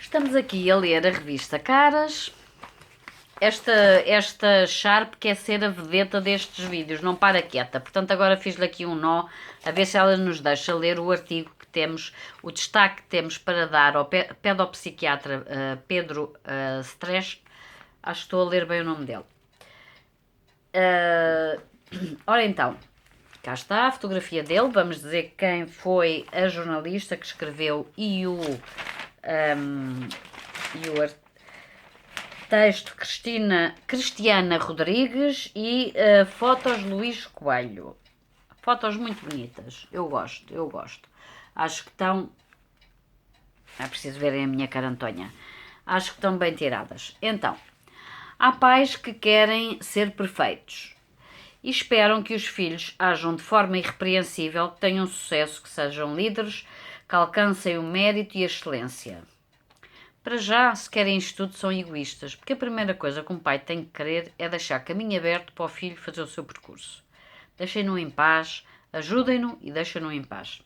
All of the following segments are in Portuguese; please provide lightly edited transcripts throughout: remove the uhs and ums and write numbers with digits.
Estamos aqui a ler a revista Caras. Esta Sharp quer ser a vedeta destes vídeos, não para quieta. Portanto, agora fiz-lhe aqui um nó, a ver se ela nos deixa ler o artigo que temos, o destaque que temos para dar ao pedopsiquiatra Pedro Stress. Acho que estou a ler bem o nome dele. Ora então, cá está a fotografia dele. Vamos dizer quem foi a jornalista que escreveu e o texto Cristiana Rodrigues e fotos Luís Coelho. Fotos muito bonitas, eu gosto. Acho que estão... É preciso verem a minha carantonha. Acho que estão bem tiradas. Então, há pais que querem ser perfeitos e esperam que os filhos ajam de forma irrepreensível, que tenham sucesso, que sejam líderes, que alcancem o mérito e a excelência. Para já, se querem isto tudo, são egoístas, porque a primeira coisa que um pai tem que querer é deixar caminho aberto para o filho fazer o seu percurso. Deixem-no em paz, ajudem-no e deixem-no em paz.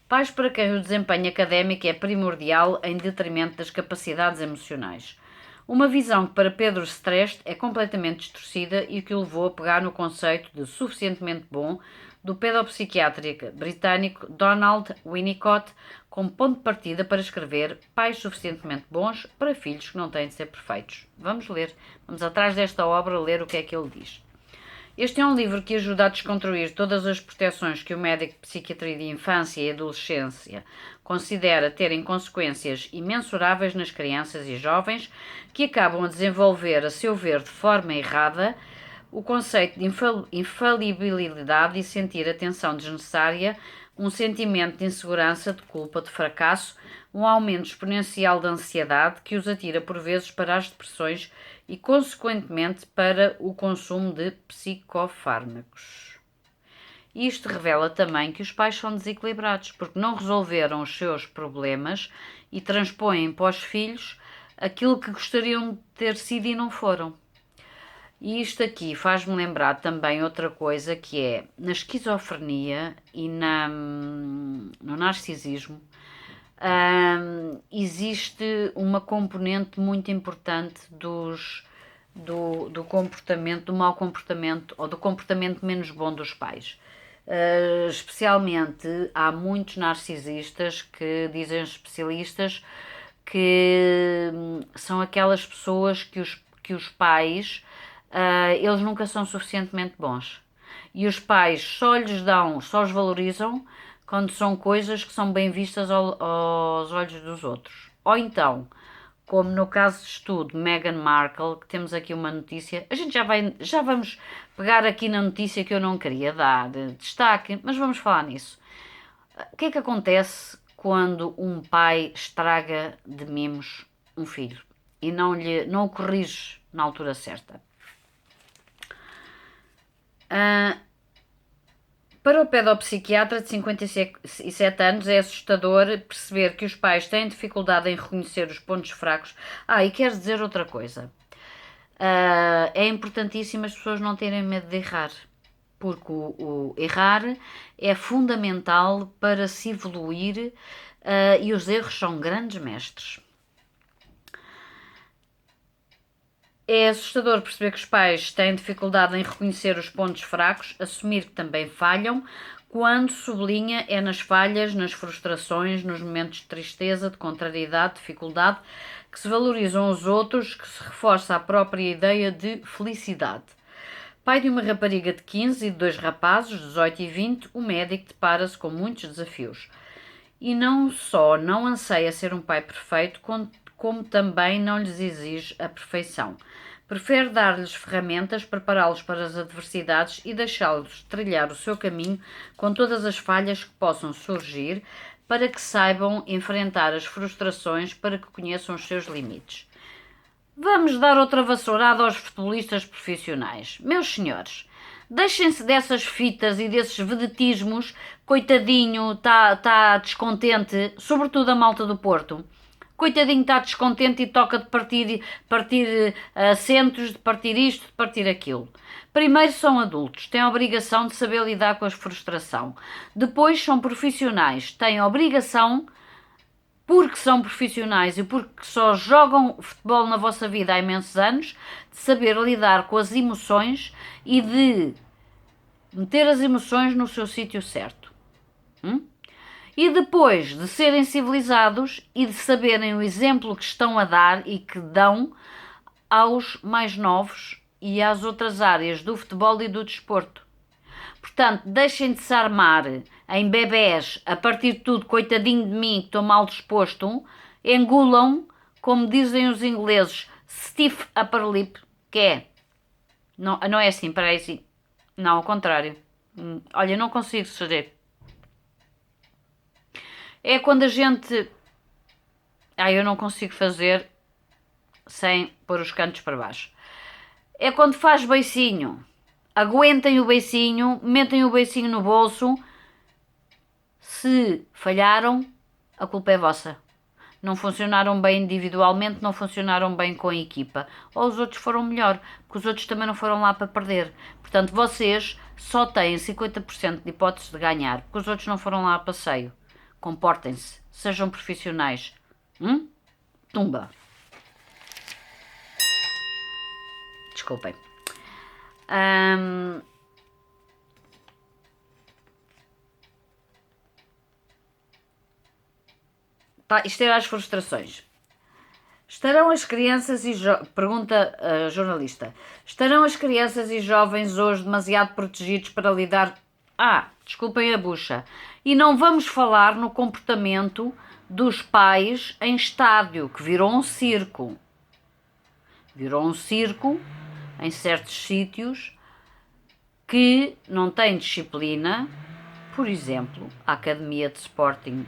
Pais para quem o desempenho académico é primordial em detrimento das capacidades emocionais. Uma visão que para Pedro Strest é completamente distorcida e que o levou a pegar no conceito de suficientemente bom do pedopsiquiatra britânico Donald Winnicott como ponto de partida para escrever Pais suficientemente bons para filhos que não têm de ser perfeitos. Vamos ler, vamos atrás desta obra ler o que é que ele diz. Este é um livro que ajuda a desconstruir todas as proteções que o médico de psiquiatria de infância e adolescência considera terem consequências imensuráveis nas crianças e jovens que acabam a desenvolver, a seu ver, de forma errada, o conceito de infalibilidade e sentir a tensão desnecessária, um sentimento de insegurança, de culpa, de fracasso, um aumento exponencial da ansiedade que os atira por vezes para as depressões e, consequentemente, para o consumo de psicofármacos. Isto revela também que os pais são desequilibrados, porque não resolveram os seus problemas e transpõem para os filhos aquilo que gostariam de ter sido e não foram. E isto aqui faz-me lembrar também outra coisa que é, na esquizofrenia e no narcisismo, existe uma componente muito importante do comportamento, do mau comportamento ou do comportamento menos bom dos pais. Especialmente há muitos narcisistas que dizem especialistas que são aquelas pessoas que os pais eles nunca são suficientemente bons e os pais só lhes dão, só os valorizam quando são coisas que são bem vistas aos olhos dos outros. Ou então, como no caso de estudo Meghan Markle, que temos aqui uma notícia, a gente já vamos pegar aqui na notícia que eu não queria dar destaque, mas vamos falar nisso. O que é que acontece quando um pai estraga de mimos um filho e não o corrige na altura certa? Para o pedopsiquiatra de 57 anos é assustador perceber que os pais têm dificuldade em reconhecer os pontos fracos. E quero dizer outra coisa. É importantíssimo as pessoas não terem medo de errar, porque o errar é fundamental para se evoluir e os erros são grandes mestres. É assustador perceber que os pais têm dificuldade em reconhecer os pontos fracos, assumir que também falham, quando sublinha é nas falhas, nas frustrações, nos momentos de tristeza, de contrariedade, de dificuldade, que se valorizam os outros, que se reforça a própria ideia de felicidade. Pai de uma rapariga de 15 e de 2 rapazes, 18 e 20, o médico depara-se com muitos desafios. E não só não anseia ser um pai perfeito, como também não lhes exige a perfeição. Prefere dar-lhes ferramentas, prepará-los para as adversidades e deixá-los trilhar o seu caminho com todas as falhas que possam surgir, para que saibam enfrentar as frustrações, para que conheçam os seus limites. Vamos dar outra vassourada aos futebolistas profissionais. Meus senhores, deixem-se dessas fitas e desses vedetismos. Coitadinho, está descontente, sobretudo a malta do Porto. Coitadinho está descontente e toca de partir assentos, de partir isto, de partir aquilo. Primeiro são adultos, têm a obrigação de saber lidar com a frustração. Depois são profissionais, têm a obrigação porque são profissionais e porque só jogam futebol na vossa vida há imensos anos, de saber lidar com as emoções e de meter as emoções no seu sítio certo. E depois de serem civilizados e de saberem o exemplo que estão a dar e que dão aos mais novos e às outras áreas do futebol e do desporto. Portanto, deixem de se armar em bebés, a partir de tudo, coitadinho de mim, que estou mal disposto, engulam, como dizem os ingleses, stiff upper lip, que é, não é assim, para assim, não, ao contrário, olha, não consigo fazer. É quando a gente, eu não consigo fazer sem pôr os cantos para baixo. É quando faz beicinho. Aguentem o beicinho, metem o beicinho no bolso. Se falharam, a culpa é vossa. Não funcionaram bem individualmente, não funcionaram bem com a equipa. Ou os outros foram melhor, porque os outros também não foram lá para perder. Portanto, vocês só têm 50% de hipótese de ganhar, porque os outros não foram lá a passeio. Comportem-se, sejam profissionais. Tumba. Desculpem. Isto era as frustrações. Estarão as crianças e pergunta a jornalista. Estarão as crianças e jovens hoje demasiado protegidos para lidar... desculpem a bucha. E não vamos falar no comportamento dos pais em estádio, que virou um circo. Virou um circo em certos sítios que não têm disciplina. Por exemplo, a Academia de Sporting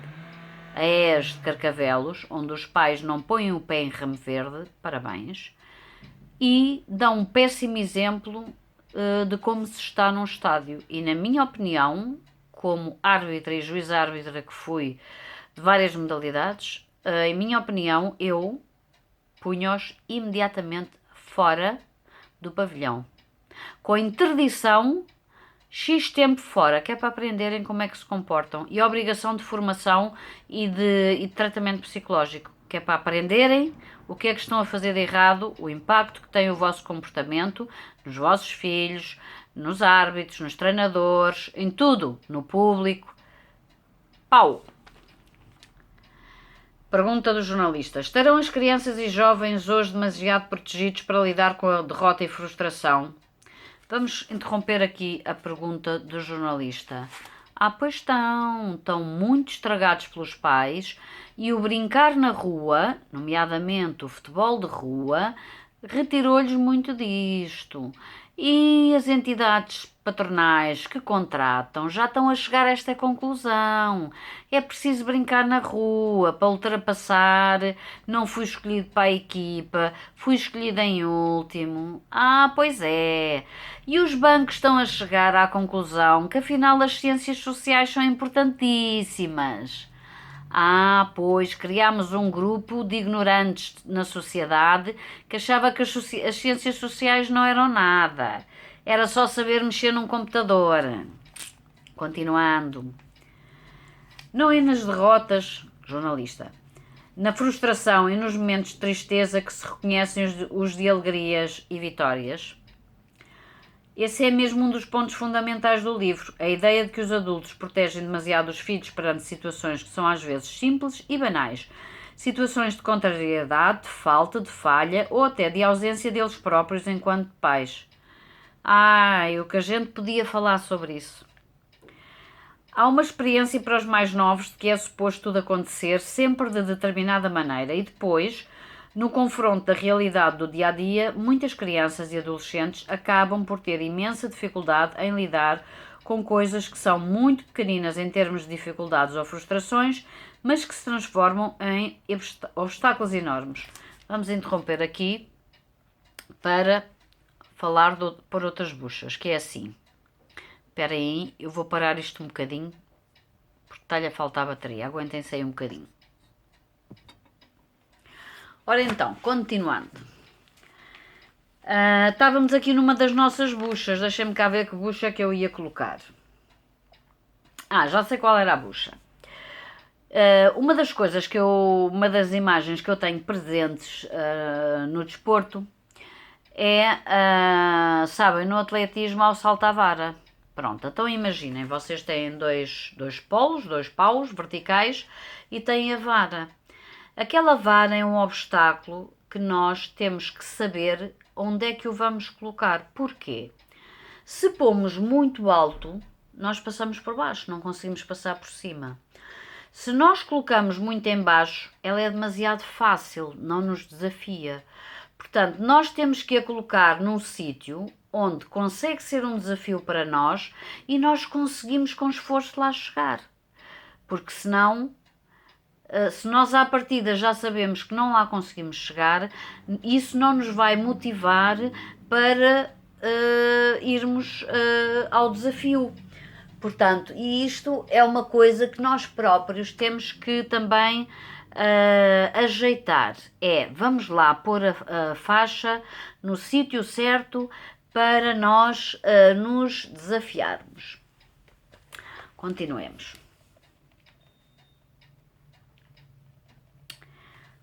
a ES de Carcavelos, onde os pais não põem o pé em ramo verde, parabéns, e dão um péssimo exemplo de como se está num estádio. E na minha opinião, como árbitra e juiz-árbitra que fui de várias modalidades, em minha opinião, eu punho-os imediatamente fora do pavilhão. Com interdição, X tempo fora, que é para aprenderem como é que se comportam. E a obrigação de formação e de tratamento psicológico, que é para aprenderem o que é que estão a fazer de errado, o impacto que tem o vosso comportamento nos vossos filhos, nos árbitros, nos treinadores, em tudo, no público. Pau! Pergunta do jornalista. Estarão as crianças e jovens hoje demasiado protegidos para lidar com a derrota e frustração? Vamos interromper aqui a pergunta do jornalista. Pois estão muito estragados pelos pais e o brincar na rua, nomeadamente o futebol de rua, retirou-lhes muito disto. E as entidades patronais que contratam já estão a chegar a esta conclusão. É preciso brincar na rua para ultrapassar. Não fui escolhido para a equipa, fui escolhido em último. Pois é. E os bancos estão a chegar à conclusão que afinal as ciências sociais são importantíssimas. Pois criámos um grupo de ignorantes na sociedade que achava que as ciências sociais não eram nada. Era só saber mexer num computador. Continuando. Não é nas derrotas, jornalista, na frustração e nos momentos de tristeza que se reconhecem os de alegrias e vitórias? Esse é mesmo um dos pontos fundamentais do livro, a ideia de que os adultos protegem demasiado os filhos perante situações que são às vezes simples e banais, situações de contrariedade, de falta, de falha ou até de ausência deles próprios enquanto pais. O que a gente podia falar sobre isso. Há uma experiência para os mais novos de que é suposto tudo acontecer sempre de determinada maneira e depois, no confronto da realidade do dia-a-dia, muitas crianças e adolescentes acabam por ter imensa dificuldade em lidar com coisas que são muito pequeninas em termos de dificuldades ou frustrações, mas que se transformam em obstáculos enormes. Vamos interromper aqui para falar por outras buchas, que é assim. Espera aí, eu vou parar isto um bocadinho, porque está-lhe a faltar bateria. Aguentem-se aí um bocadinho. Ora então, continuando. Estávamos aqui numa das nossas buchas. Deixem-me cá ver que bucha é que eu ia colocar. Já sei qual era a bucha. Uma das coisas uma das imagens que eu tenho presentes no desporto é, sabem, no atletismo ao salto à vara. Pronto, então imaginem, vocês têm dois polos, dois paus verticais e têm a vara. Aquela vara é um obstáculo que nós temos que saber onde é que o vamos colocar. Porquê? Se pomos muito alto, nós passamos por baixo, não conseguimos passar por cima. Se nós colocamos muito em baixo, ela é demasiado fácil, não nos desafia. Portanto, nós temos que a colocar num sítio onde consegue ser um desafio para nós e nós conseguimos com esforço lá chegar. Porque senão, se nós à partida já sabemos que não lá conseguimos chegar, isso não nos vai motivar para irmos ao desafio. Portanto, e isto é uma coisa que nós próprios temos que também ajeitar. Vamos lá pôr a faixa no sítio certo para nós nos desafiarmos. Continuemos.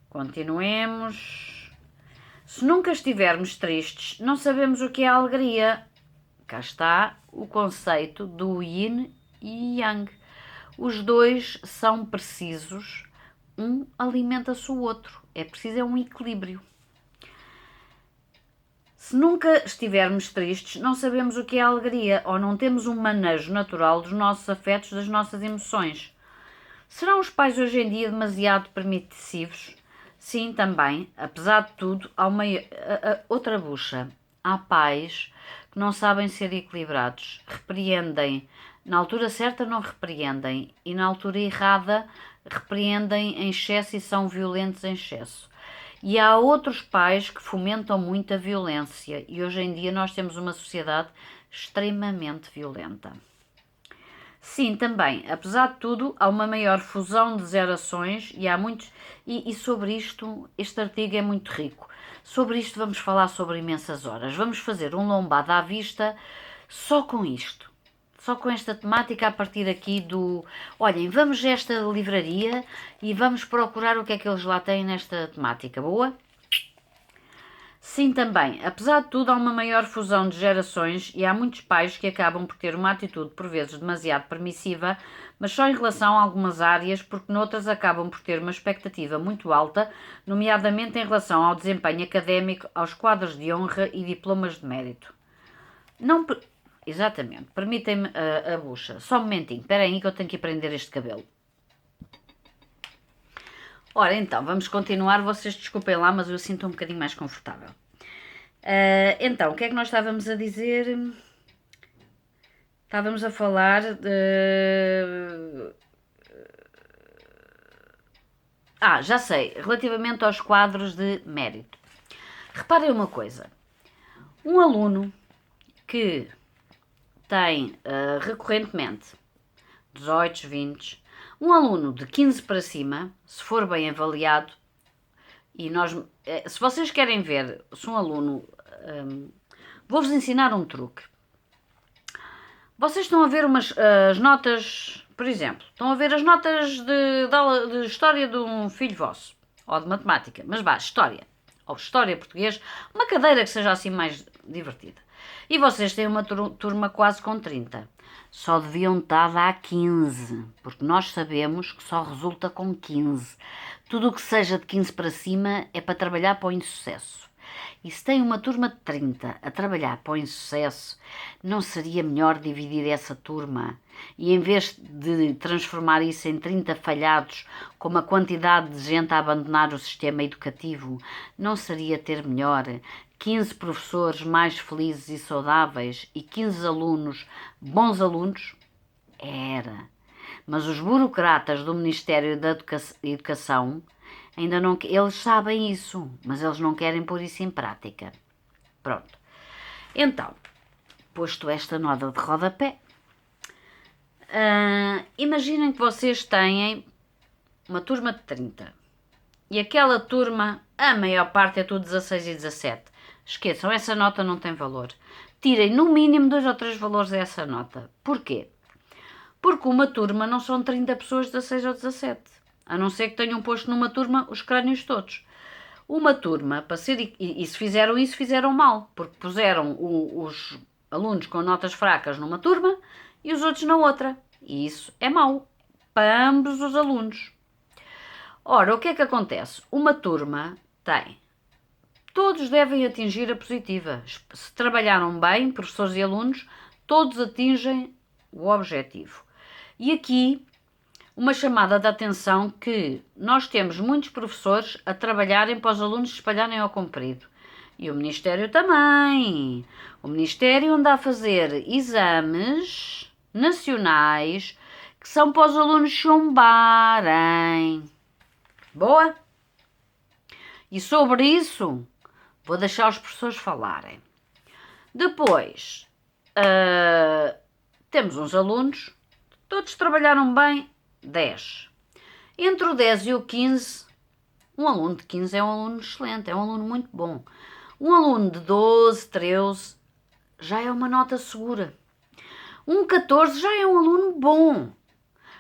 Continuemos. Se nunca estivermos tristes, não sabemos o que é a alegria. Cá está o conceito do yin e yang. Os dois são precisos, um alimenta-se o outro. É preciso um equilíbrio. Se nunca estivermos tristes, não sabemos o que é a alegria ou não temos um manejo natural dos nossos afetos, das nossas emoções. Serão os pais hoje em dia demasiado permissivos? Sim, também. Apesar de tudo, há uma outra bucha. Há pais que não sabem ser equilibrados. Repreendem. Na altura certa não repreendem. E na altura errada repreendem em excesso e são violentos em excesso. E há outros pais que fomentam muito a violência. E hoje em dia nós temos uma sociedade extremamente violenta. Sim, também. Apesar de tudo, há uma maior fusão de gerações e há muitos... E sobre isto, este artigo é muito rico. Sobre isto vamos falar sobre imensas horas. Vamos fazer um lombado à vista só com isto. Só com esta temática a partir aqui do... Olhem, vamos a esta livraria e vamos procurar o que é que eles lá têm nesta temática. Boa? Sim, também. Apesar de tudo, há uma maior fusão de gerações e há muitos pais que acabam por ter uma atitude, por vezes, demasiado permissiva, mas só em relação a algumas áreas, porque noutras acabam por ter uma expectativa muito alta, nomeadamente em relação ao desempenho académico, aos quadros de honra e diplomas de mérito. Não... Exatamente. Permitem-me a bucha. Só um momentinho. Espera aí que eu tenho que prender este cabelo. Ora, então, vamos continuar. Vocês desculpem lá, mas eu sinto um bocadinho mais confortável. Então, o que é que nós estávamos a dizer? Estávamos a falar de... já sei. Relativamente aos quadros de mérito. Reparem uma coisa. Um aluno que tem recorrentemente 18, 20... Um aluno de 15 para cima, se for bem avaliado, e nós, se vocês querem ver se um aluno, vou-vos ensinar um truque. Vocês estão a ver as notas, por exemplo, estão a ver as notas de história de um filho vosso, ou de matemática, mas vá, história, ou história português, uma cadeira que seja assim mais divertida. E vocês têm uma turma quase com 30. Só deviam estar a dar 15, porque nós sabemos que só resulta com 15. Tudo o que seja de 15 para cima é para trabalhar para o insucesso. E se tem uma turma de 30 a trabalhar para o insucesso, não seria melhor dividir essa turma? E em vez de transformar isso em 30 falhados, com uma quantidade de gente a abandonar o sistema educativo, não seria ter melhor 15 professores mais felizes e saudáveis e 15 alunos bons alunos? Era. Mas os burocratas do Ministério da Educação ainda não... Eles sabem isso, mas eles não querem pôr isso em prática. Pronto. Então, posto esta nota de rodapé, imaginem que vocês têm uma turma de 30 e aquela turma, a maior parte é tudo 16 e 17. Esqueçam, essa nota não tem valor. Tirem no mínimo 2 ou 3 valores a essa nota. Porquê? Porque uma turma não são 30 pessoas, 16 ou 17. a não ser que tenham posto numa turma os crânios todos. Uma turma, para ser, e se fizeram isso, fizeram mal, porque puseram os alunos com notas fracas numa turma e os outros na outra. E isso é mau para ambos os alunos. Ora, o que é que acontece? Uma turma tem. Todos devem atingir a positiva. Se trabalharam bem, professores e alunos, todos atingem o objetivo. E aqui, uma chamada de atenção que nós temos muitos professores a trabalharem para os alunos se espalharem ao comprido. E o Ministério também. O Ministério anda a fazer exames nacionais que são para os alunos chumbarem. Boa? E sobre isso, vou deixar os professores falarem. Depois, temos uns alunos, todos trabalharam bem, 10. Entre o 10 e o 15, um aluno de 15 é um aluno excelente, é um aluno muito bom. Um aluno de 12, 13, já é uma nota segura. Um 14 já é um aluno bom.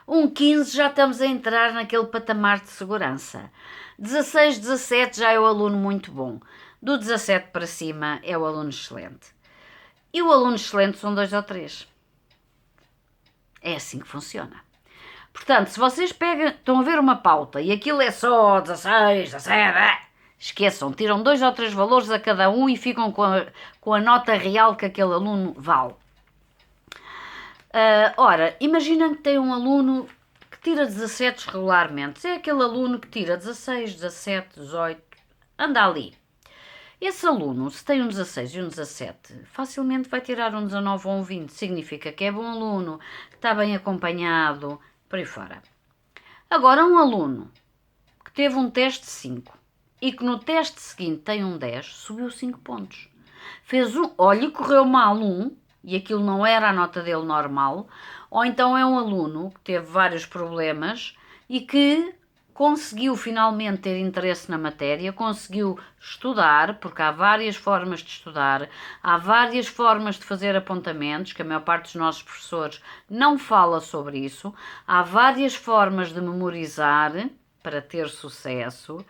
Um 15 já estamos a entrar naquele patamar de segurança. 16, 17 já é o aluno muito bom. Do 17 para cima é o aluno excelente. E o aluno excelente são 2 ou 3. É assim que funciona. Portanto, se vocês estão a ver uma pauta e aquilo é só 16, 17, esqueçam, tiram 2 ou 3 valores a cada um e ficam com a nota real que aquele aluno vale. Ora, imaginem que tem um aluno que tira 17 regularmente. É aquele aluno que tira 16, 17, 18, anda ali. Esse aluno, se tem um 16 e um 17, facilmente vai tirar um 19 ou um 20. Significa que é bom aluno, que está bem acompanhado, por aí fora. Agora, um aluno que teve um teste 5 e que no teste seguinte tem um 10, subiu 5 pontos. Olha, correu mal e aquilo não era a nota dele normal, ou então é um aluno que teve vários problemas e que conseguiu finalmente ter interesse na matéria, conseguiu estudar, porque há várias formas de estudar, há várias formas de fazer apontamentos, que a maior parte dos nossos professores não fala sobre isso, há várias formas de memorizar para ter sucesso.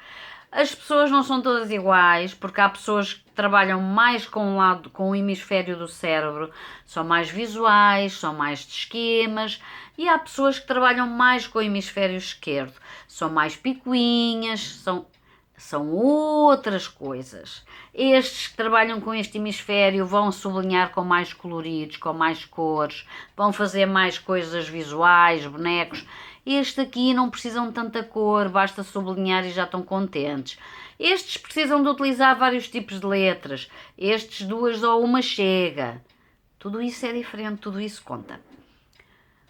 As pessoas não são todas iguais, porque há pessoas que trabalham mais com o hemisfério do cérebro, são mais visuais, são mais de esquemas, e há pessoas que trabalham mais com o hemisfério esquerdo, são mais picuinhas, são outras coisas. Estes que trabalham com este hemisfério vão sublinhar com mais coloridos, com mais cores, vão fazer mais coisas visuais, bonecos. Este aqui não precisam de tanta cor, basta sublinhar e já estão contentes. Estes precisam de utilizar vários tipos de letras. Estes 2 ou uma chega. Tudo isso é diferente, tudo isso conta.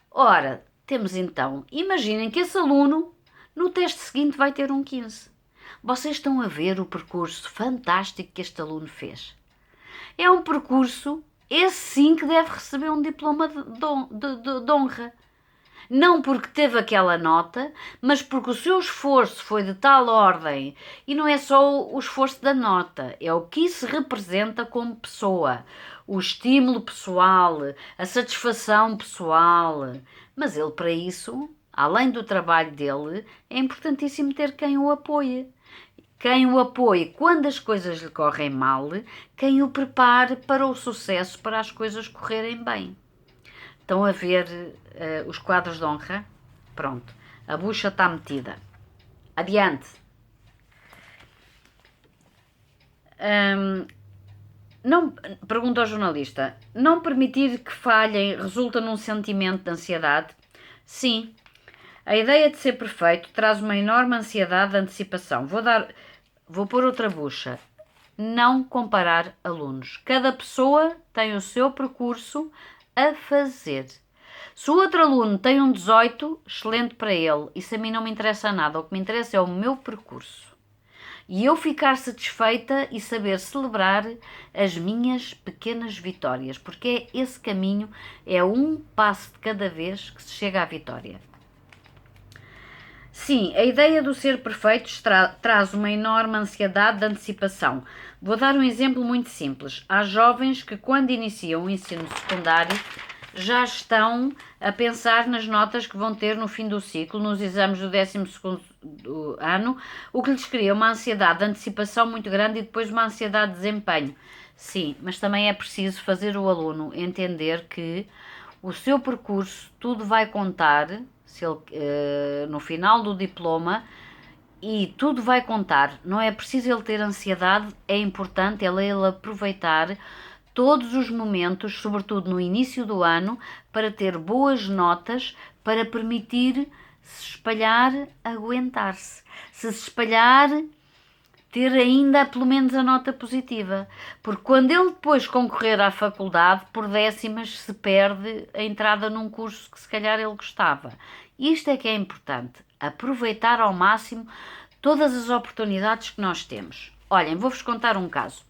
Ora, temos então, imaginem que esse aluno no teste seguinte vai ter um 15. Vocês estão a ver o percurso fantástico que este aluno fez. É um percurso, esse sim que deve receber um diploma de honra. Não porque teve aquela nota, mas porque o seu esforço foi de tal ordem. E não é só o esforço da nota, é o que isso representa como pessoa. O estímulo pessoal, a satisfação pessoal. Mas ele, para isso, além do trabalho dele, é importantíssimo ter quem o apoie. Quem o apoie quando as coisas lhe correm mal, quem o prepare para o sucesso, para as coisas correrem bem. Estão a ver os quadros de honra? Pronto, a bucha está metida. Adiante. Pergunta ao jornalista: não permitir que falhem resulta num sentimento de ansiedade? Sim. A ideia de ser perfeito traz uma enorme ansiedade de antecipação. Vou pôr outra bucha. Não comparar alunos. Cada pessoa tem o seu percurso a fazer. Se o outro aluno tem um 18, excelente para ele. Isso a mim não me interessa nada. O que me interessa é o meu percurso. E eu ficar satisfeita e saber celebrar as minhas pequenas vitórias. Porque esse caminho é um passo de cada vez que se chega à vitória. Sim, a ideia do ser perfeito traz uma enorme ansiedade de antecipação. Vou dar um exemplo muito simples. Há jovens que, quando iniciam o ensino secundário, já estão a pensar nas notas que vão ter no fim do ciclo, nos exames do 12º ano, o que lhes cria uma ansiedade de antecipação muito grande e depois uma ansiedade de desempenho. Sim, mas também é preciso fazer o aluno entender que o seu percurso, tudo vai contar, se ele, no final do diploma, e tudo vai contar. Não é preciso ele ter ansiedade, é importante ele aproveitar todos os momentos, sobretudo no início do ano, para ter boas notas, para permitir se espalhar, aguentar-se. Se espalhar, ter ainda pelo menos a nota positiva. Porque quando ele depois concorrer à faculdade, por décimas se perde a entrada num curso que se calhar ele gostava. Isto é que é importante, aproveitar ao máximo todas as oportunidades que nós temos. Olhem, vou-vos contar um caso.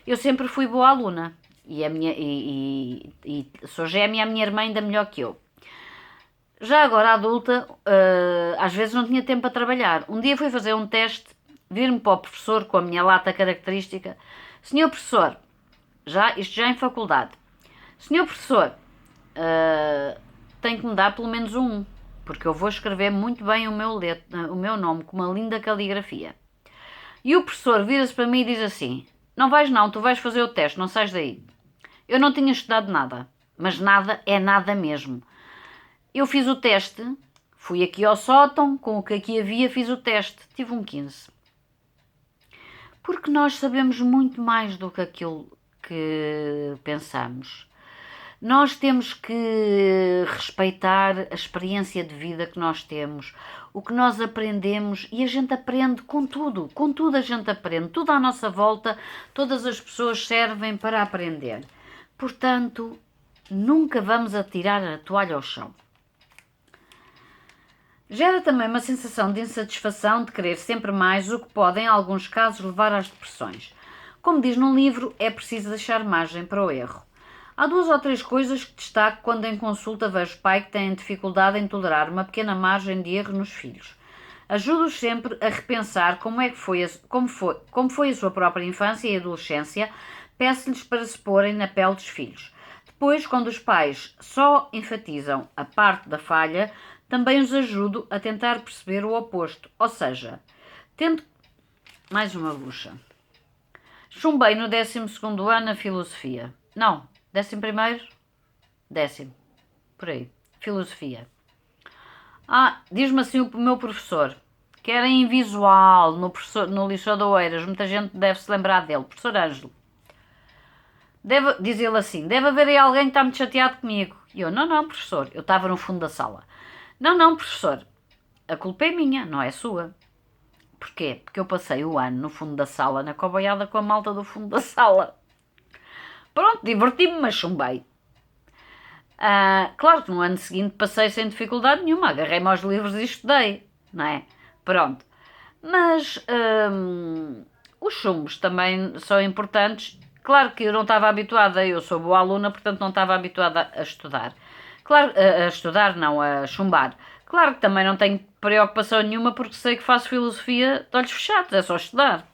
Eu sempre fui boa aluna e sou gêmea, a minha irmã ainda melhor que eu. Já agora adulta, às vezes não tinha tempo para trabalhar. Um dia fui fazer um teste, vir-me para o professor com a minha lata característica. Senhor professor, isto já em faculdade. Senhor professor, tem que me dar pelo menos um, porque eu vou escrever muito bem o meu nome, com uma linda caligrafia. E o professor vira-se para mim e diz assim: não vais não, tu vais fazer o teste, não sais daí. Eu não tinha estudado nada, mas nada é nada mesmo. Eu fiz o teste, fui aqui ao sótão, com o que aqui havia, fiz o teste, tive um 15. Porque nós sabemos muito mais do que aquilo que pensamos. Nós temos que respeitar a experiência de vida que nós temos, o que nós aprendemos, e a gente aprende com tudo a gente aprende, tudo à nossa volta, todas as pessoas servem para aprender. Portanto, nunca vamos atirar a toalha ao chão. Gera também uma sensação de insatisfação, de querer sempre mais, o que pode, em alguns casos, levar às depressões. Como diz num livro, é preciso deixar margem para o erro. Há 2 ou 3 coisas que destaco quando em consulta vejo pai que têm dificuldade em tolerar uma pequena margem de erro nos filhos. Ajudo-os sempre a repensar como foi a sua própria infância e adolescência, peço-lhes para se porem na pele dos filhos. Depois, quando os pais só enfatizam a parte da falha, também os ajudo a tentar perceber o oposto, ou seja, tendo mais uma bucha. Chumbei no 12º ano a filosofia. Não, 11º? 10º, por aí, filosofia. Diz-me assim o meu professor, que era em visual, no Liceu de Oeiras, muita gente deve se lembrar dele, professor Ângelo. Diz ele assim: deve haver aí alguém que está muito chateado comigo. E eu: não, professor, eu estava no fundo da sala. Não, professor, a culpa é minha, não é sua. Porquê? Porque eu passei o ano no fundo da sala, na coboiada com a malta do fundo da sala. Pronto, diverti-me, mas chumbei. Claro que no ano seguinte passei sem dificuldade nenhuma, agarrei-me aos livros e estudei, não é? Pronto. Mas os chumbos também são importantes. Claro que eu não estava habituada, eu sou boa aluna, portanto não estava habituada a estudar. Claro, a estudar não, a chumbar. Claro que também não tenho preocupação nenhuma porque sei que faço filosofia de olhos fechados, é só estudar.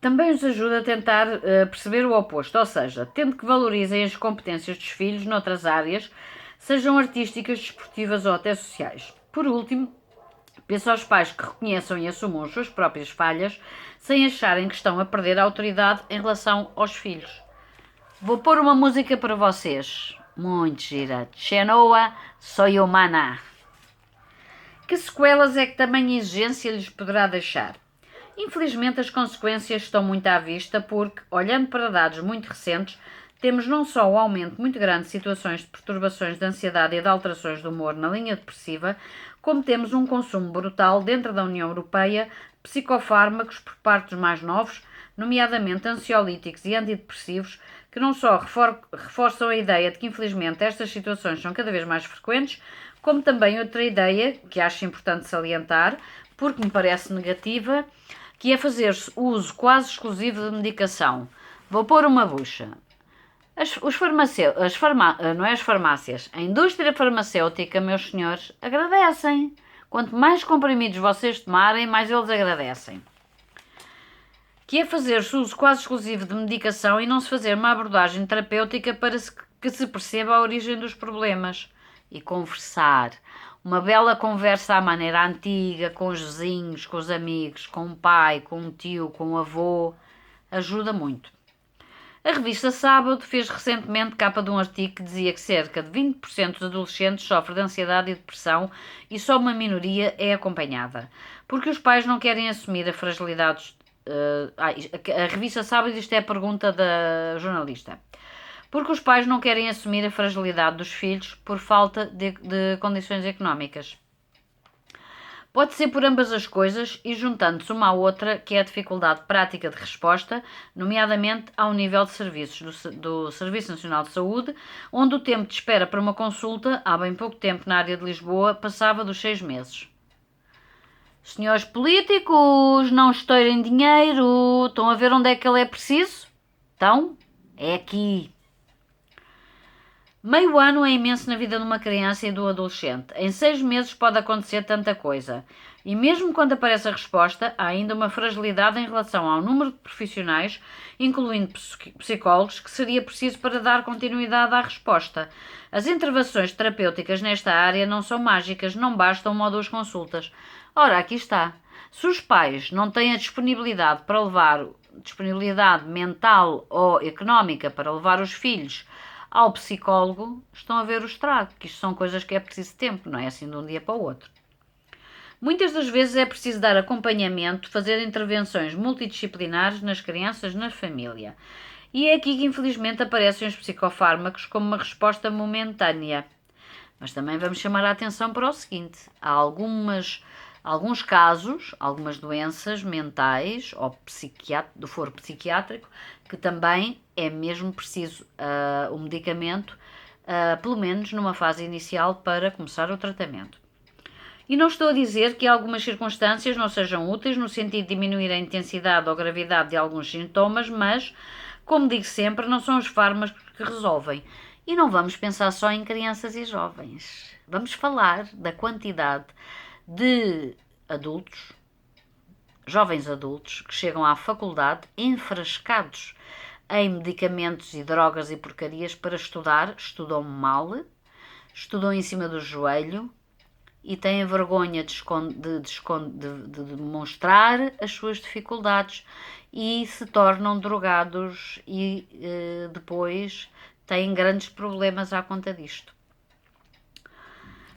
Também os ajuda a tentar perceber o oposto, ou seja, tendo que valorizem as competências dos filhos noutras áreas, sejam artísticas, desportivas ou até sociais. Por último, peço aos pais que reconheçam e assumam as suas próprias falhas, sem acharem que estão a perder a autoridade em relação aos filhos. Vou pôr uma música para vocês, muito gira. Chenoa Soy Humana. Que sequelas é que tamanha exigência lhes poderá deixar? Infelizmente, as consequências estão muito à vista porque, olhando para dados muito recentes, temos não só o aumento muito grande de situações de perturbações de ansiedade e de alterações do humor na linha depressiva, como temos um consumo brutal dentro da União Europeia de psicofármacos por parte dos mais novos, nomeadamente ansiolíticos e antidepressivos, que não só reforçam a ideia de que, infelizmente, estas situações são cada vez mais frequentes, como também outra ideia, que acho importante salientar, porque me parece negativa, que é fazer-se uso quase exclusivo de medicação. Vou pôr uma bucha. Não é as farmácias, a indústria farmacêutica, meus senhores, agradecem. Quanto mais comprimidos vocês tomarem, mais eles agradecem. que é fazer-se uso quase exclusivo de medicação e não se fazer uma abordagem terapêutica para que se perceba a origem dos problemas. E conversar. Uma bela conversa à maneira antiga, com os vizinhos, com os amigos, com o pai, com o tio, com o avô, ajuda muito. A revista Sábado fez recentemente capa de um artigo que dizia que cerca de 20% dos adolescentes sofrem de ansiedade e depressão e só uma minoria é acompanhada, porque os pais não querem assumir a fragilidade. A revista Sábado, isto é a pergunta da jornalista. Porque os pais não querem assumir a fragilidade dos filhos por falta de condições económicas. Pode ser por ambas as coisas e juntando-se uma à outra, que é a dificuldade prática de resposta, nomeadamente ao nível de serviços do Serviço Nacional de Saúde, onde o tempo de espera para uma consulta, há bem pouco tempo na área de Lisboa, passava dos 6 meses. Senhores políticos, não estourem dinheiro, estão a ver onde é que ele é preciso? Então, é aqui. Meio ano é imenso na vida de uma criança e do adolescente. Em 6 meses pode acontecer tanta coisa. E mesmo quando aparece a resposta, há ainda uma fragilidade em relação ao número de profissionais, incluindo psicólogos, que seria preciso para dar continuidade à resposta. As intervenções terapêuticas nesta área não são mágicas, não bastam uma ou duas consultas. Ora, aqui está. Se os pais não têm a disponibilidade para levar, disponibilidade mental ou económica para levar os filhos ao psicólogo, estão a ver o estrago, que isto são coisas que é preciso tempo, não é assim de um dia para o outro. Muitas das vezes é preciso dar acompanhamento, fazer intervenções multidisciplinares nas crianças, na família. E é aqui que infelizmente aparecem os psicofármacos como uma resposta momentânea. Mas também vamos chamar a atenção para o seguinte: há alguns casos, algumas doenças mentais ou do foro psiquiátrico, que também é mesmo preciso o medicamento, pelo menos numa fase inicial, para começar o tratamento. E não estou a dizer que algumas circunstâncias não sejam úteis no sentido de diminuir a intensidade ou gravidade de alguns sintomas, mas, como digo sempre, não são os fármacos que resolvem. E não vamos pensar só em crianças e jovens. Vamos falar da quantidade de adultos, jovens adultos, que chegam à faculdade enfrascados em medicamentos e drogas e porcarias para estudar, estudam mal, estudam em cima do joelho e têm vergonha de demonstrar as suas dificuldades e se tornam drogados e depois têm grandes problemas à conta disto.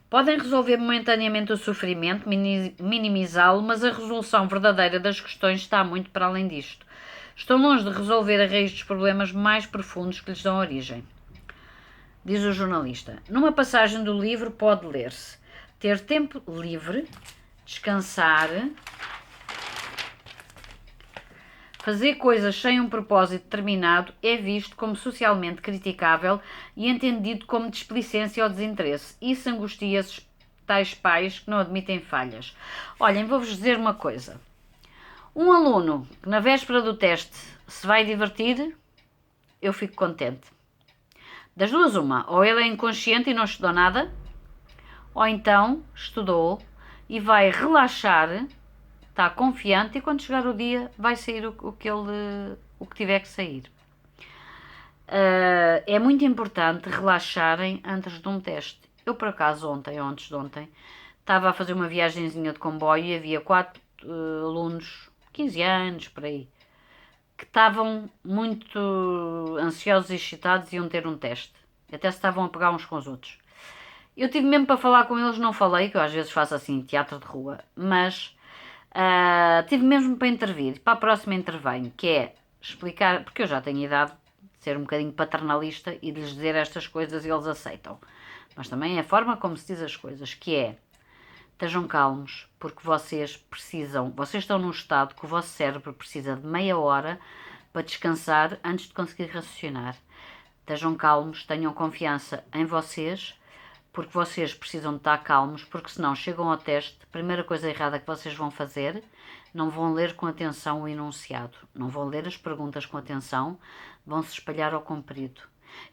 Podem resolver momentaneamente o sofrimento, minimizá-lo, mas a resolução verdadeira das questões está muito para além disto. Estão longe de resolver a raiz dos problemas mais profundos que lhes dão origem. Diz o jornalista. Numa passagem do livro pode ler-se: ter tempo livre, descansar, fazer coisas sem um propósito determinado é visto como socialmente criticável e entendido como displicência ou desinteresse. Isso angustia esses tais pais que não admitem falhas. Olhem, vou-vos dizer uma coisa. Um aluno que na véspera do teste se vai divertir, eu fico contente. Das duas uma, ou ele é inconsciente e não estudou nada, ou então estudou e vai relaxar, está confiante e quando chegar o dia vai sair o que tiver que sair. É muito importante relaxarem antes de um teste. Eu por acaso ontem ou antes de ontem estava a fazer uma viagenzinha de comboio e havia 4 alunos, 15 anos por aí, que estavam muito ansiosos e excitados e iam ter um teste. Até se estavam a pegar uns com os outros. Eu tive mesmo para falar com eles, não falei, que eu às vezes faço assim teatro de rua, mas tive mesmo para intervir. Para a próxima intervenho, que é explicar, porque eu já tenho idade de ser um bocadinho paternalista e de lhes dizer estas coisas e eles aceitam. Mas também é a forma como se diz as coisas, que é: estejam calmos, porque vocês estão num estado que o vosso cérebro precisa de meia hora para descansar antes de conseguir raciocinar. Estejam calmos, tenham confiança em vocês, porque vocês precisam de estar calmos, porque senão chegam ao teste, a primeira coisa errada que vocês vão fazer, não vão ler com atenção o enunciado, não vão ler as perguntas com atenção, vão se espalhar ao comprido.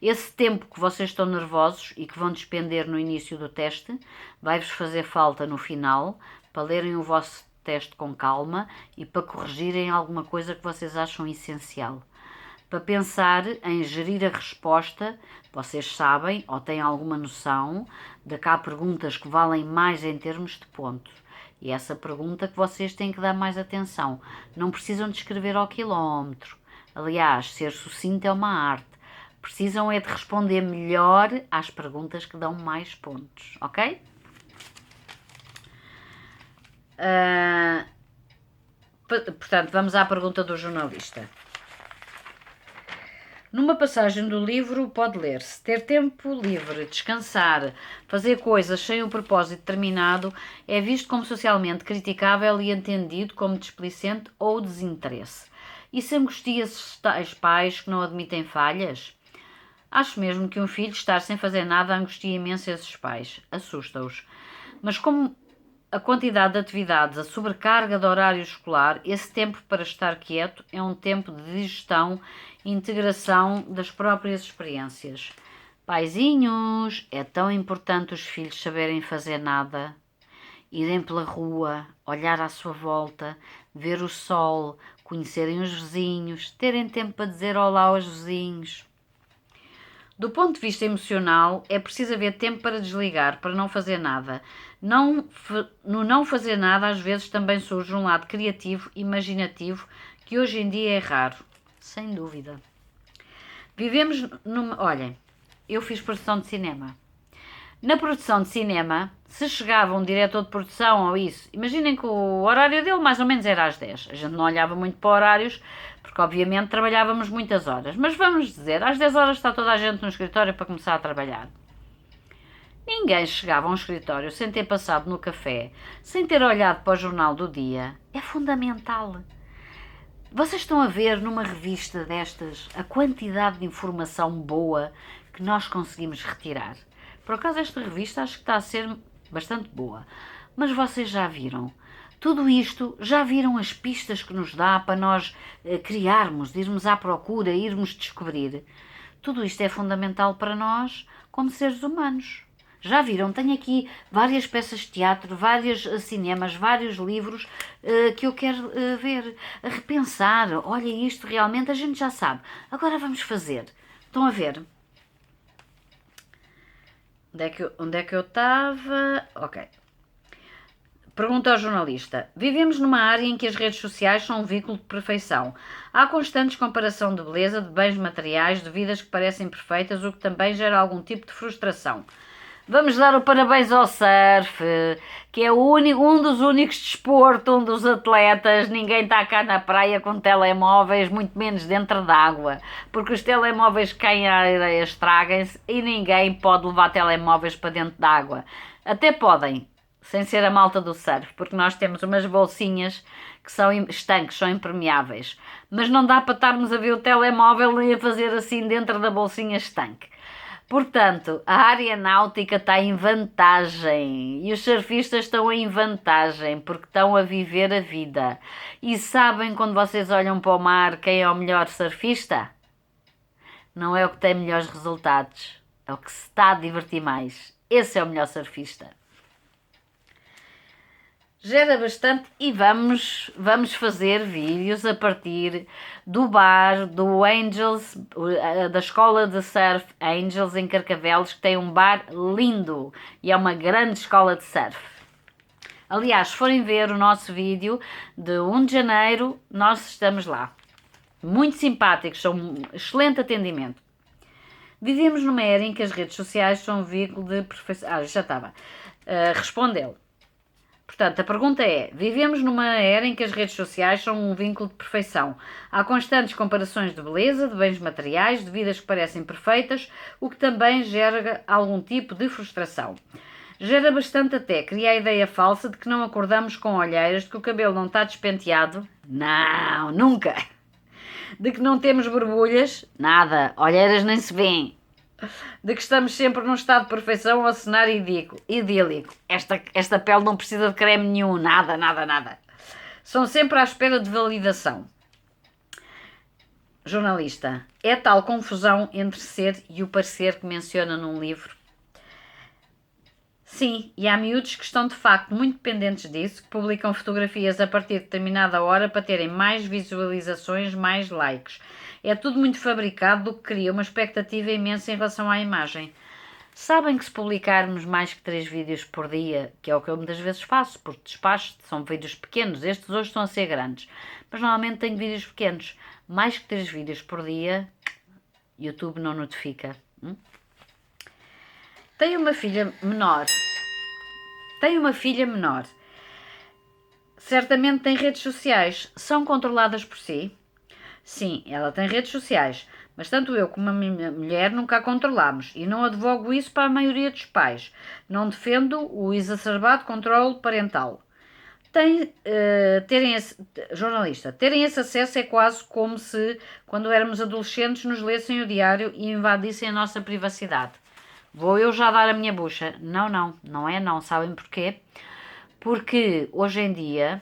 Esse tempo que vocês estão nervosos e que vão despender no início do teste, vai-vos fazer falta no final, para lerem o vosso teste com calma e para corrigirem alguma coisa que vocês acham essencial. Para pensar em gerir a resposta, vocês sabem ou têm alguma noção de que há perguntas que valem mais em termos de pontos. E essa pergunta que vocês têm que dar mais atenção. Não precisam de escrever ao quilómetro. Aliás, ser sucinto é uma arte. Precisam é de responder melhor às perguntas que dão mais pontos, ok? Portanto, vamos à pergunta do jornalista. Numa passagem do livro pode ler-se: ter tempo livre, descansar, fazer coisas sem um propósito determinado é visto como socialmente criticável e entendido como displicente ou desinteresse. Isso angustia-se tais pais que não admitem falhas? Acho mesmo que um filho estar sem fazer nada angustia imenso esses pais, assusta-os. Mas como a quantidade de atividades, a sobrecarga de horário escolar, esse tempo para estar quieto é um tempo de digestão e integração das próprias experiências. Paizinhos, é tão importante os filhos saberem fazer nada, irem pela rua, olhar à sua volta, ver o sol, conhecerem os vizinhos, terem tempo para dizer olá aos vizinhos. Do ponto de vista emocional, é preciso haver tempo para desligar, para não fazer nada. No não fazer nada, às vezes também surge um lado criativo, imaginativo, que hoje em dia é raro. Sem dúvida. Vivemos numa... Olhem, eu fiz produção de cinema. Na produção de cinema, se chegava um diretor de produção ou isso, imaginem que o horário dele mais ou menos era às 10. A gente não olhava muito para horários, porque obviamente trabalhávamos muitas horas. Mas vamos dizer, às 10 horas está toda a gente no escritório para começar a trabalhar. Ninguém chegava a um escritório sem ter passado no café, sem ter olhado para o jornal do dia. É fundamental. Vocês estão a ver numa revista destas a quantidade de informação boa que nós conseguimos retirar. Por acaso esta revista acho que está a ser bastante boa. Mas vocês já viram tudo isto? Já viram as pistas que nos dá para nós criarmos, irmos à procura, irmos descobrir? Tudo isto é fundamental para nós como seres humanos. Já viram? Tenho aqui várias peças de teatro, vários cinemas, vários livros que eu quero ver, repensar. Olha, isto realmente a gente já sabe. Agora vamos fazer. Estão a ver? Onde é que eu estava? Ok. Pergunta ao jornalista: vivemos numa área em que as redes sociais são um veículo de perfeição. Há constantes comparação de beleza, de bens materiais, de vidas que parecem perfeitas, o que também gera algum tipo de frustração. Vamos dar o parabéns ao surf, que é um dos únicos desportos, um dos atletas. Ninguém está cá na praia com telemóveis, muito menos dentro d'água, porque os telemóveis caem à areia, estragam-se e ninguém pode levar telemóveis para dentro d'água. Até podem, sem ser a malta do surf, porque nós temos umas bolsinhas que são estanques, são impermeáveis. Mas não dá para estarmos a ver o telemóvel nem a fazer assim dentro da bolsinha estanque. Portanto, a área náutica está em vantagem e os surfistas estão em vantagem porque estão a viver a vida. E sabem, quando vocês olham para o mar, quem é o melhor surfista? Não é o que tem melhores resultados, é o que se está a divertir mais. Esse é o melhor surfista. Gera bastante e vamos fazer vídeos a partir do bar do Angels, da escola de surf Angels em Carcavelos, que tem um bar lindo e é uma grande escola de surf. Aliás, se forem ver o nosso vídeo de 1 de janeiro, nós estamos lá. Muito simpáticos, são um excelente atendimento. Vivemos numa era em que as redes sociais são um veículo de perfeição. Já estava. Respondeu. Portanto, a pergunta é: vivemos numa era em que as redes sociais são um vínculo de perfeição. Há constantes comparações de beleza, de bens materiais, de vidas que parecem perfeitas, o que também gera algum tipo de frustração. Gera bastante até, cria a ideia falsa de que não acordamos com olheiras, de que o cabelo não está despenteado. Não, nunca! De que não temos borbulhas. Nada, olheiras nem se vêem. De que estamos sempre num estado de perfeição ou cenário idílico. Esta pele não precisa de creme nenhum, nada, nada, nada. São sempre à espera de validação. Jornalista: é tal confusão entre ser e o parecer que menciona num livro? Sim, e há miúdos que estão de facto muito dependentes disso, que publicam fotografias a partir de determinada hora para terem mais visualizações, mais likes. É tudo muito fabricado, do que cria uma expectativa imensa em relação à imagem. Sabem que se publicarmos mais que 3 vídeos por dia, que é o que eu muitas vezes faço, porque despacho, são vídeos pequenos, estes hoje estão a ser grandes, mas normalmente tenho vídeos pequenos, mais que 3 vídeos por dia, YouTube não notifica. Tenho uma filha menor. Certamente tem redes sociais. São controladas por si? Sim, ela tem redes sociais, mas tanto eu como a minha mulher nunca a controlamos e não advogo isso para a maioria dos pais. Não defendo o exacerbado controle parental. Terem esse acesso é quase como se, quando éramos adolescentes, nos lessem o diário e invadissem a nossa privacidade. Vou eu já dar a minha bucha? Não é não. Sabem porquê? Porque hoje em dia,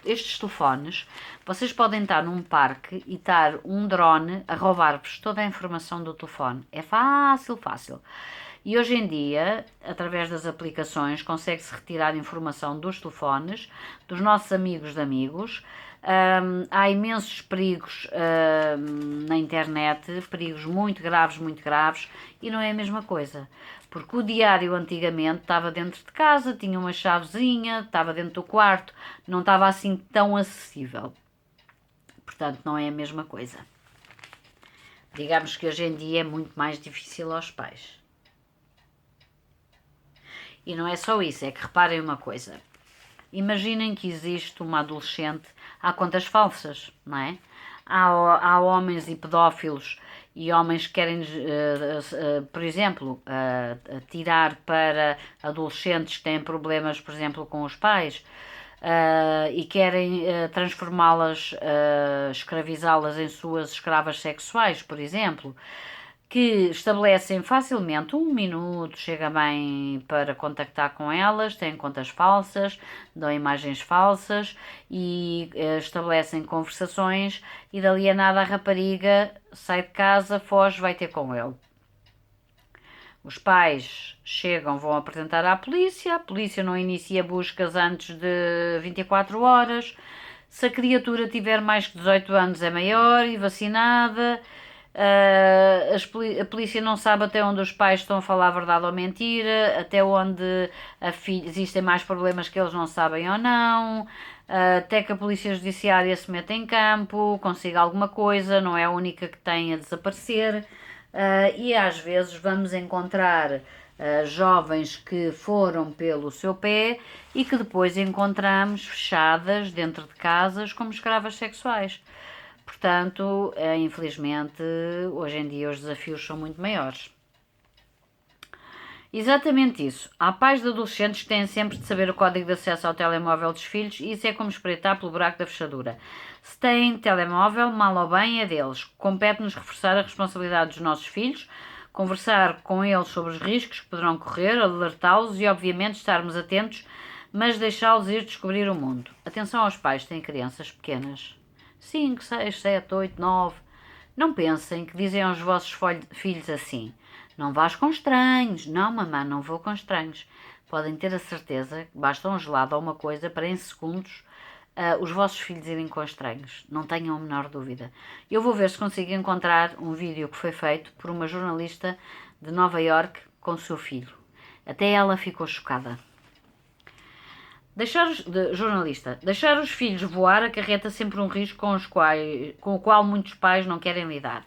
estes telefones, vocês podem estar num parque e estar um drone a roubar-vos toda a informação do telefone. É fácil, fácil. E hoje em dia, através das aplicações, consegue-se retirar informação dos telefones, dos nossos amigos de amigos. Há imensos perigos na internet, perigos muito graves, e não é a mesma coisa. Porque o diário antigamente estava dentro de casa, tinha uma chavezinha, estava dentro do quarto, não estava assim tão acessível. Portanto, não é a mesma coisa. Digamos que hoje em dia é muito mais difícil aos pais. E não é só isso, é que reparem uma coisa. Imaginem que existe uma adolescente, há contas falsas, não é? Há homens e pedófilos e homens que querem, por exemplo, tirar para adolescentes que têm problemas, por exemplo, com os pais, e querem transformá-las, escravizá-las em suas escravas sexuais, por exemplo, que estabelecem facilmente 1 minuto, chega bem para contactar com elas, têm contas falsas, dão imagens falsas e estabelecem conversações, e dali a nada a rapariga sai de casa, foge, vai ter com ele. Os pais chegam, vão apresentar à polícia, a polícia não inicia buscas antes de 24 horas, se a criatura tiver mais que 18 anos é maior e vacinada. A polícia não sabe até onde os pais estão a falar a verdade ou mentira, até onde existem mais problemas que eles não sabem ou não, até que a polícia judiciária se meta em campo, consiga alguma coisa, não é a única que tem a desaparecer. E às vezes vamos encontrar jovens que foram pelo seu pé e que depois encontramos fechadas dentro de casas como escravas sexuais. Portanto, infelizmente, hoje em dia os desafios são muito maiores. Exatamente isso. Há pais de adolescentes que têm sempre de saber o código de acesso ao telemóvel dos filhos, e isso é como espreitar pelo buraco da fechadura. Se têm telemóvel, mal ou bem é deles. Compete-nos reforçar a responsabilidade dos nossos filhos, conversar com eles sobre os riscos que poderão correr, alertá-los e, obviamente, estarmos atentos, mas deixá-los ir descobrir o mundo. Atenção aos pais que têm crianças pequenas. 5, 6, 7, 8, 9. Não pensem que dizem aos vossos filhos assim: não vás com estranhos. Não, mamãe, não vou com estranhos. Podem ter a certeza que basta um gelado ou uma coisa para, em segundos, os vossos filhos irem com estranhos. Não tenham a menor dúvida. Eu vou ver se consigo encontrar um vídeo que foi feito por uma jornalista de Nova Iorque com o seu filho. Até ela ficou chocada. Deixar os filhos voar acarreta sempre um risco com o qual muitos pais não querem lidar.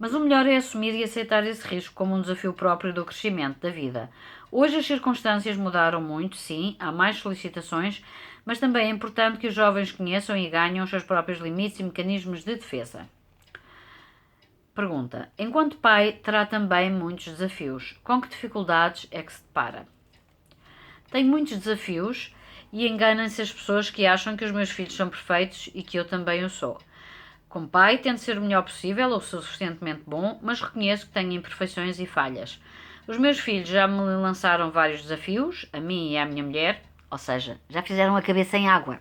Mas o melhor é assumir e aceitar esse risco como um desafio próprio do crescimento da vida. Hoje as circunstâncias mudaram muito, sim, há mais solicitações, mas também é importante que os jovens conheçam e ganhem os seus próprios limites e mecanismos de defesa. Pergunta: enquanto pai, terá também muitos desafios. Com que dificuldades é que se depara? Tenho muitos desafios e enganam-se as pessoas que acham que os meus filhos são perfeitos e que eu também o sou. Como pai, tento ser o melhor possível, ou sou suficientemente bom, mas reconheço que tenho imperfeições e falhas. Os meus filhos já me lançaram vários desafios, a mim e à minha mulher, ou seja, já fizeram a cabeça em água.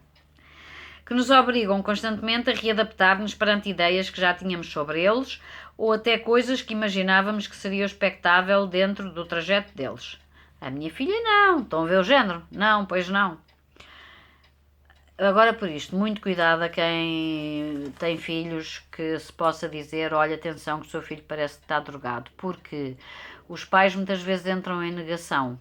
que nos obrigam constantemente a readaptar-nos perante ideias que já tínhamos sobre eles ou até coisas que imaginávamos que seria expectável dentro do trajeto deles. A minha filha não, estão a ver o género? Não, pois não. Agora por isto, muito cuidado a quem tem filhos que se possa dizer, olha, atenção que o seu filho parece que está drogado, porque os pais muitas vezes entram em negação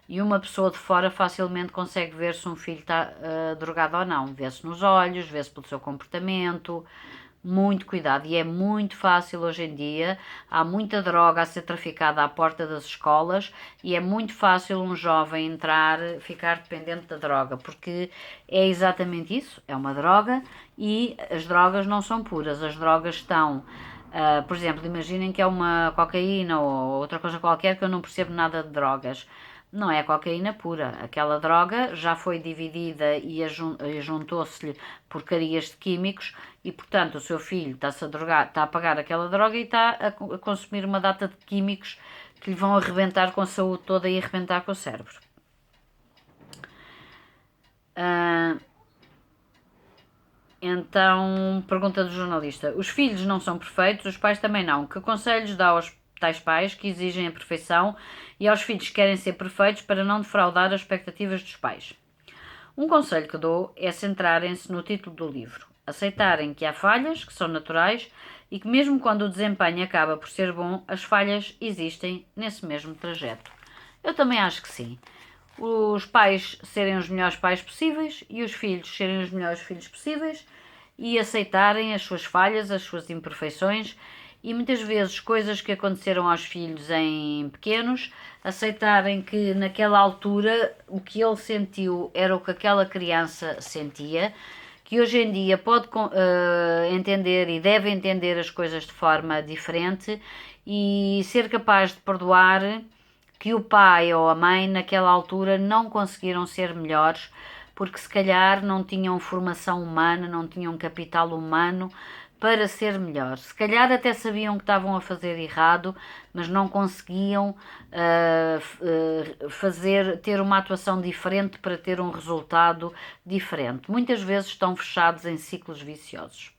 e uma pessoa de fora facilmente consegue ver se um filho está drogado ou não. Vê-se nos olhos, vê-se pelo seu comportamento. Muito cuidado. E é muito fácil hoje em dia. Há muita droga a ser traficada à porta das escolas e é muito fácil um jovem entrar, ficar dependente da droga, porque é exatamente isso. É uma droga e as drogas não são puras. As drogas estão... por exemplo, imaginem que é uma cocaína ou outra coisa qualquer que eu não percebo nada de drogas. Não é cocaína pura. Aquela droga já foi dividida e juntou-se-lhe porcarias de químicos e, portanto, o seu filho está-se a drogar, está a pagar aquela droga e está a consumir uma data de químicos que lhe vão arrebentar com a saúde toda e arrebentar com o cérebro. Então, pergunta do jornalista: os filhos não são perfeitos, os pais também não. Que conselhos dá aos tais pais que exigem a perfeição e aos filhos que querem ser perfeitos para não defraudar as expectativas dos pais? Um conselho que dou é centrarem-se no título do livro, aceitarem que há falhas, que são naturais e que mesmo quando o desempenho acaba por ser bom, as falhas existem nesse mesmo trajeto. Eu também acho que sim. Os pais serem os melhores pais possíveis e os filhos serem os melhores filhos possíveis e aceitarem as suas falhas, as suas imperfeições e muitas vezes coisas que aconteceram aos filhos em pequenos, aceitarem que naquela altura o que ele sentiu era o que aquela criança sentia, que hoje em dia pode entender e deve entender as coisas de forma diferente e ser capaz de perdoar que o pai ou a mãe naquela altura não conseguiram ser melhores porque se calhar não tinham formação humana, não tinham capital humano para ser melhor. Se calhar até sabiam que estavam a fazer errado, mas não conseguiam ter uma atuação diferente para ter um resultado diferente. Muitas vezes estão fechados em ciclos viciosos.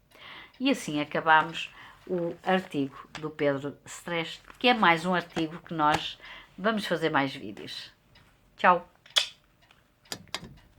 E assim acabamos o artigo do Pedro Stress, que é mais um artigo que nós vamos fazer mais vídeos. Tchau!